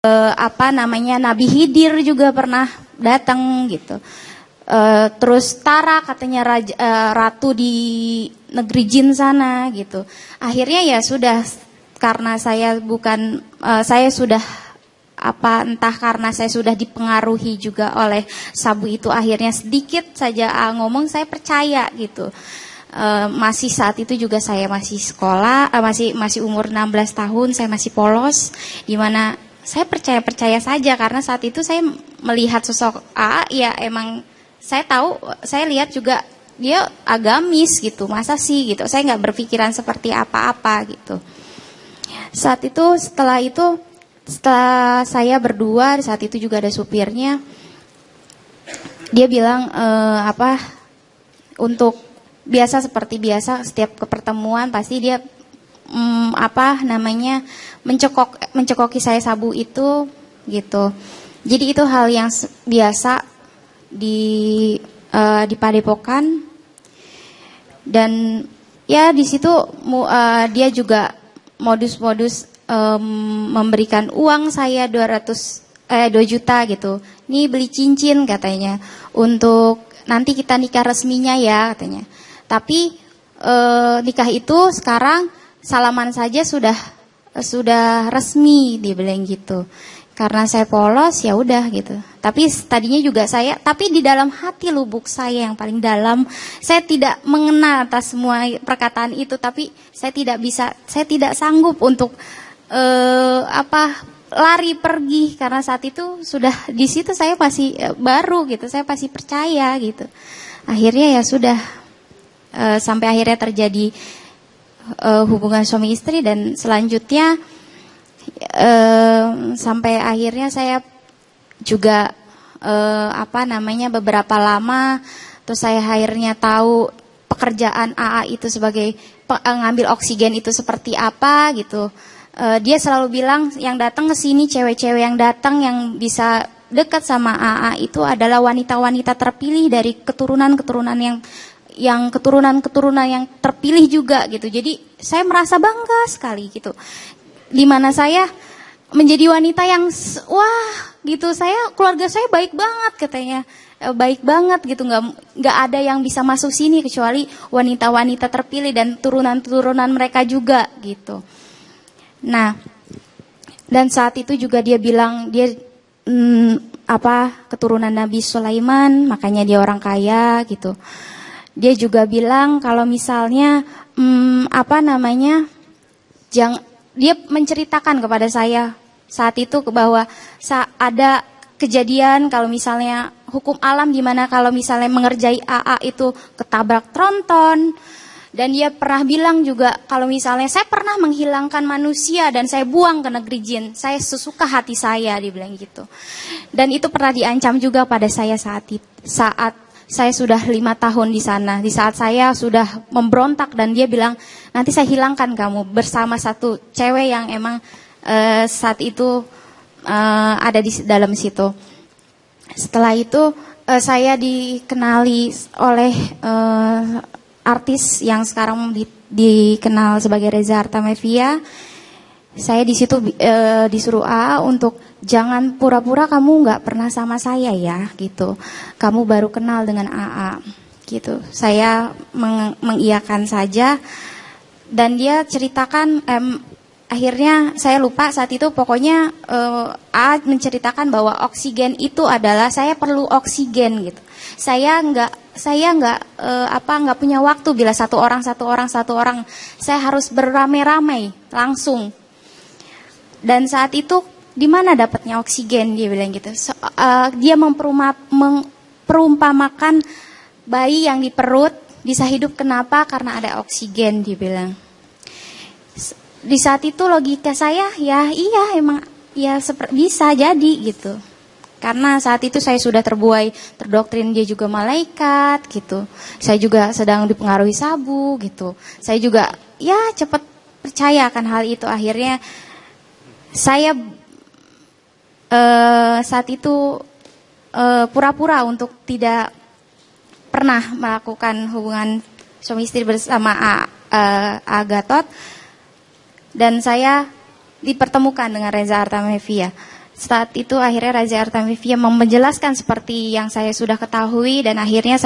apa namanya, Nabi Khidir juga pernah datang gitu. Terus Tara katanya ratu di negeri jin sana gitu. Akhirnya ya sudah, karena saya bukan saya sudah entah karena saya sudah dipengaruhi juga oleh sabu itu, akhirnya sedikit saja ngomong saya percaya gitu. Masih saat itu juga saya masih sekolah, masih umur 16 tahun, saya masih polos, dimana saya percaya saja karena saat itu saya melihat sosok A, ya emang saya tahu, saya lihat juga dia agamis gitu, masa sih gitu, saya nggak berpikiran seperti apa-apa gitu. Saat itu, setelah saya berdua, saat itu juga ada supirnya, dia bilang untuk biasa seperti biasa setiap pertemuan pasti dia mencekoki saya sabu itu gitu. Jadi itu hal yang biasa di Padepokan, dan ya di situ dia juga modus-modus memberikan uang saya 2 juta gitu. Nih beli cincin katanya, untuk nanti kita nikah resminya ya katanya. Tapi nikah itu sekarang salaman saja sudah resmi, dia bilang gitu. Karena saya polos ya udah gitu. Tapi tadinya juga tapi di dalam hati lubuk saya yang paling dalam, saya tidak mengenal atas semua perkataan itu, tapi saya tidak sanggup untuk lari pergi, karena saat itu sudah di situ saya masih baru gitu, saya masih percaya gitu. Akhirnya ya sudah, sampai akhirnya terjadi hubungan suami istri, dan selanjutnya sampai akhirnya saya juga beberapa lama, terus saya akhirnya tahu pekerjaan AA itu sebagai ngambil oksigen itu seperti apa gitu. Dia selalu bilang yang datang ke sini, cewek-cewek yang datang yang bisa dekat sama AA itu adalah wanita-wanita terpilih dari keturunan-keturunan yang keturunan yang terpilih juga gitu. Jadi saya merasa bangga sekali gitu. Dimana saya menjadi wanita yang wah gitu, keluarga saya baik banget katanya, baik banget gitu, nggak ada yang bisa masuk sini kecuali wanita-wanita terpilih dan turunan-turunan mereka juga gitu. Nah, dan saat itu juga dia bilang dia keturunan Nabi Sulaiman, makanya dia orang kaya gitu. Dia juga bilang kalau misalnya dia menceritakan kepada saya saat itu bahwa ada kejadian kalau misalnya hukum alam, di mana kalau misalnya mengerjai AA itu ketabrak tronton. Dan dia pernah bilang juga kalau misalnya saya pernah menghilangkan manusia dan saya buang ke negeri jin, saya sesuka hati saya, dia bilang gitu. Dan itu pernah diancam juga pada saya saat saya sudah 5 tahun di sana. Di saat saya sudah memberontak, dan dia bilang nanti saya hilangkan kamu bersama satu cewek yang emang saat itu ada di dalam situ. Setelah itu saya dikenali oleh artis yang sekarang dikenal sebagai Reza Artamevia. Saya di situ disuruh untuk jangan pura-pura kamu nggak pernah sama saya ya gitu. Kamu baru kenal dengan AA gitu. Saya mengiyakan saja, dan dia ceritakan akhirnya saya lupa saat itu, pokoknya A menceritakan bahwa oksigen itu adalah saya perlu oksigen gitu. Saya nggak punya waktu bila satu orang. Saya harus beramai-ramai langsung. Dan saat itu di mana dapatnya oksigen, dia bilang gitu. Dia memperumpamakan bayi yang di perut bisa hidup, kenapa? Karena ada oksigen, dia bilang. Di saat itu logika saya ya iya emang ya bisa jadi gitu. Karena saat itu saya sudah terdoktrin dia juga malaikat gitu. Saya juga sedang dipengaruhi sabu gitu. Saya juga ya cepat percaya akan hal itu. Akhirnya saya saat itu pura-pura untuk tidak pernah melakukan hubungan suami istri bersama Gatot. Dan saya dipertemukan dengan Reza Artamevia. Saat itu akhirnya Raja Artamevia menjelaskan seperti yang saya sudah ketahui, dan akhirnya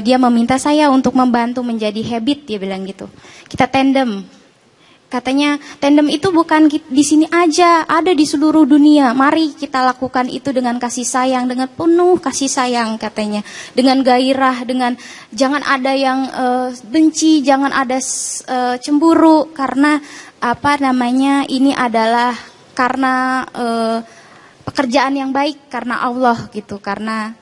dia meminta saya untuk membantu menjadi habit, dia bilang gitu. Kita tandem. Katanya tandem itu bukan di sini aja, ada di seluruh dunia. Mari kita lakukan itu dengan kasih sayang, dengan penuh kasih sayang katanya. Dengan gairah, dengan jangan ada yang benci, jangan ada cemburu, karena ini adalah karena pekerjaan yang baik karena Allah gitu, karena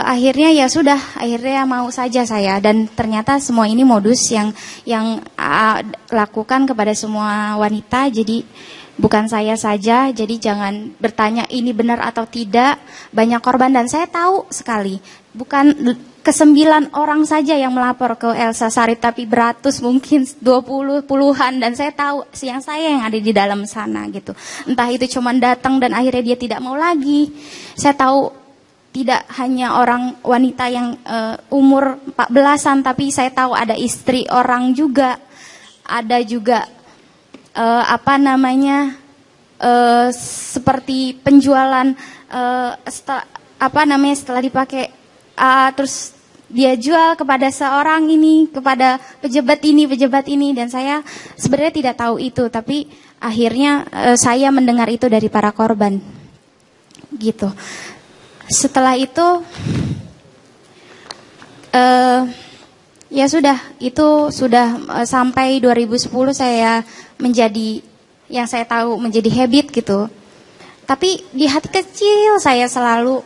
akhirnya ya sudah, akhirnya mau saja saya, dan ternyata semua ini modus yang lakukan kepada semua wanita, jadi bukan saya saja, jadi jangan bertanya ini benar atau tidak, banyak korban, dan saya tahu sekali, bukan ke-9 orang saja yang melapor ke Elsa Sharif, tapi beratus, mungkin 20, puluhan, dan saya tahu yang ada di dalam sana gitu. Entah itu cuma datang dan akhirnya dia tidak mau lagi. Saya tahu tidak hanya orang wanita yang umur 14-an, tapi saya tahu ada istri orang juga, ada juga seperti penjualan setelah dipakai. Terus dia jual kepada seorang ini, kepada pejabat ini, dan saya sebenarnya tidak tahu itu, tapi akhirnya saya mendengar itu dari para korban, gitu. Setelah itu, ya sudah, itu sudah sampai 2010 saya menjadi, yang saya tahu menjadi habit gitu. Tapi di hati kecil saya selalu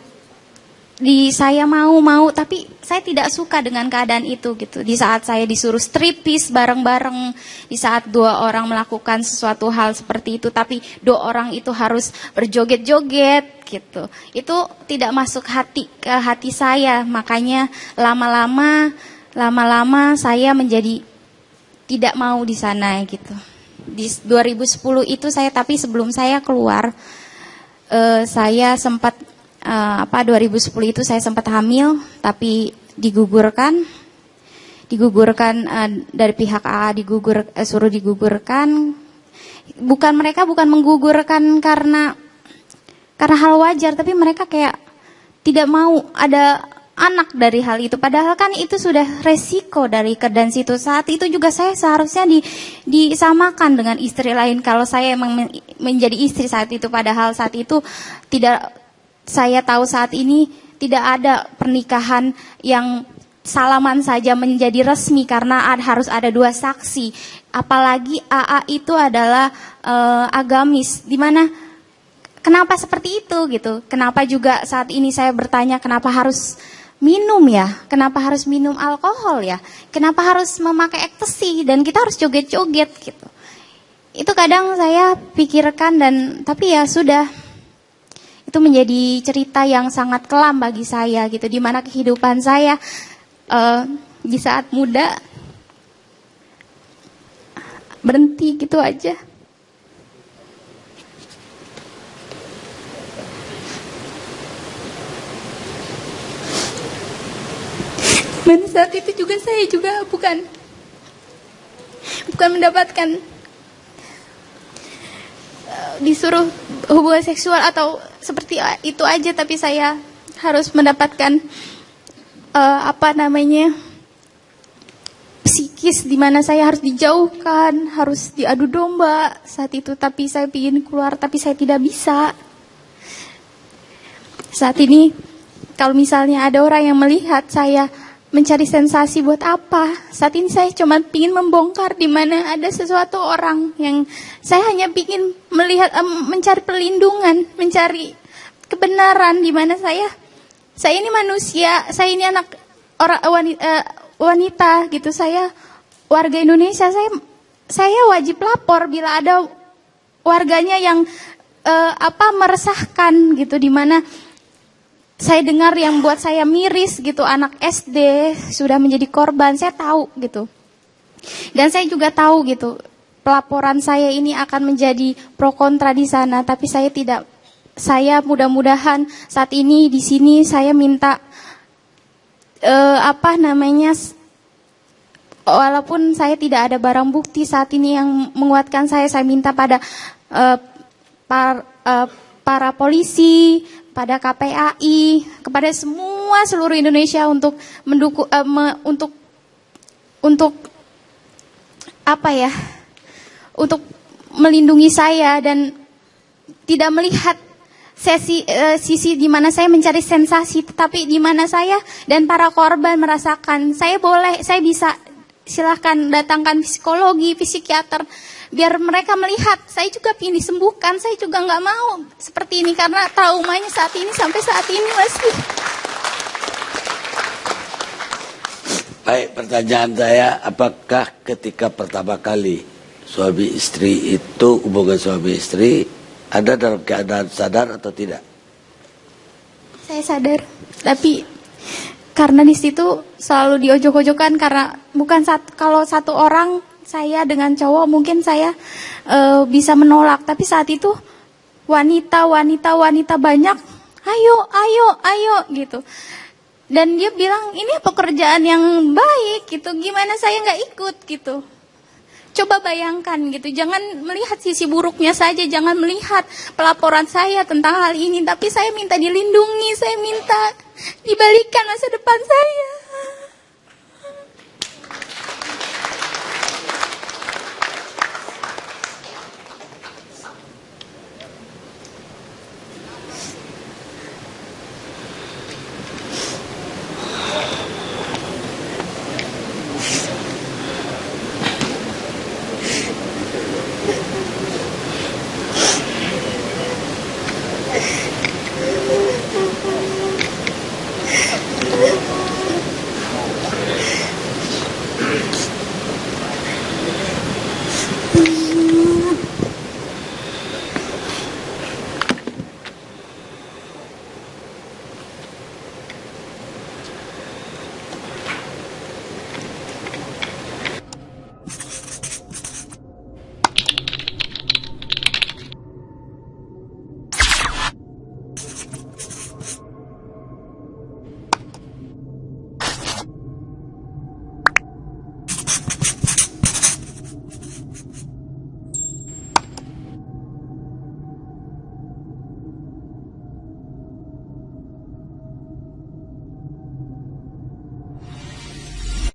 saya mau, tapi saya tidak suka dengan keadaan itu gitu. Di saat saya disuruh striptease bareng-bareng, di saat 2 orang melakukan sesuatu hal seperti itu, tapi 2 orang itu harus berjoget-joget gitu. Itu tidak masuk ke hati saya, makanya lama-lama saya menjadi tidak mau di sana gitu. Di 2010 itu tapi sebelum saya keluar, saya sempat 2010 itu saya sempat hamil, tapi digugurkan dari pihak AA, suruh digugurkan. Mereka bukan menggugurkan karena hal wajar, tapi mereka kayak tidak mau ada anak dari hal itu. Padahal kan itu sudah resiko dari keadaan situ. Saat itu juga saya seharusnya disamakan dengan istri lain kalau saya emang menjadi istri saat itu. Padahal saat itu tidak. Saya tahu saat ini tidak ada pernikahan yang salaman saja menjadi resmi karena harus ada 2 saksi. Apalagi AA itu adalah agamis, dimana kenapa seperti itu gitu? Kenapa juga saat ini saya bertanya kenapa harus minum ya? Kenapa harus minum alkohol ya? Kenapa harus memakai ekstasi dan kita harus joget-joget gitu? Itu kadang saya pikirkan, tapi ya sudah. Itu menjadi cerita yang sangat kelam bagi saya gitu, di mana kehidupan saya di saat muda berhenti gitu aja. Dan saat itu juga saya bukan mendapatkan disuruh hubungan seksual atau seperti itu aja, tapi saya harus mendapatkan psikis, di mana saya harus dijauhkan, harus diadu domba saat itu. Tapi saya ingin keluar, tapi saya tidak bisa. Saat ini kalau misalnya ada orang yang melihat saya mencari sensasi buat apa? Saat ini saya cuma ingin membongkar di mana ada sesuatu orang yang saya hanya ingin melihat, mencari perlindungan, mencari kebenaran di mana saya ini manusia, saya ini anak wanita gitu, saya warga Indonesia, saya wajib lapor bila ada warganya yang meresahkan gitu, di mana saya dengar yang buat saya miris gitu, anak SD sudah menjadi korban, saya tahu gitu. Dan saya juga tahu gitu, pelaporan saya ini akan menjadi pro kontra di sana, tapi saya tidak. Saya mudah-mudahan saat ini di sini saya minta walaupun saya tidak ada barang bukti saat ini yang menguatkan saya minta pada eh, para polisi, pada KPAI, kepada semua seluruh Indonesia untuk mendukung untuk apa ya? Untuk melindungi saya dan tidak melihat sisi di mana saya mencari sensasi, tetapi di mana saya dan para korban merasakan saya bisa silahkan datangkan psikologi, psikiater, biar mereka melihat saya juga ingin disembuhkan, saya juga nggak mau seperti ini karena traumanya sampai saat ini masih. Baik, pertanyaan saya, apakah ketika pertama kali suami istri itu, hubungan suami istri, ada dalam keadaan sadar atau tidak? Saya sadar, tapi karena di situ selalu diojok-ojokan karena kalau satu orang saya dengan cowok mungkin saya bisa menolak, tapi saat itu wanita banyak, ayo gitu. Dan dia bilang ini pekerjaan yang baik gitu, gimana saya nggak ikut gitu. Coba bayangkan gitu, jangan melihat sisi buruknya saja, jangan melihat pelaporan saya tentang hal ini, tapi saya minta dilindungi, saya minta dibalikan masa depan saya.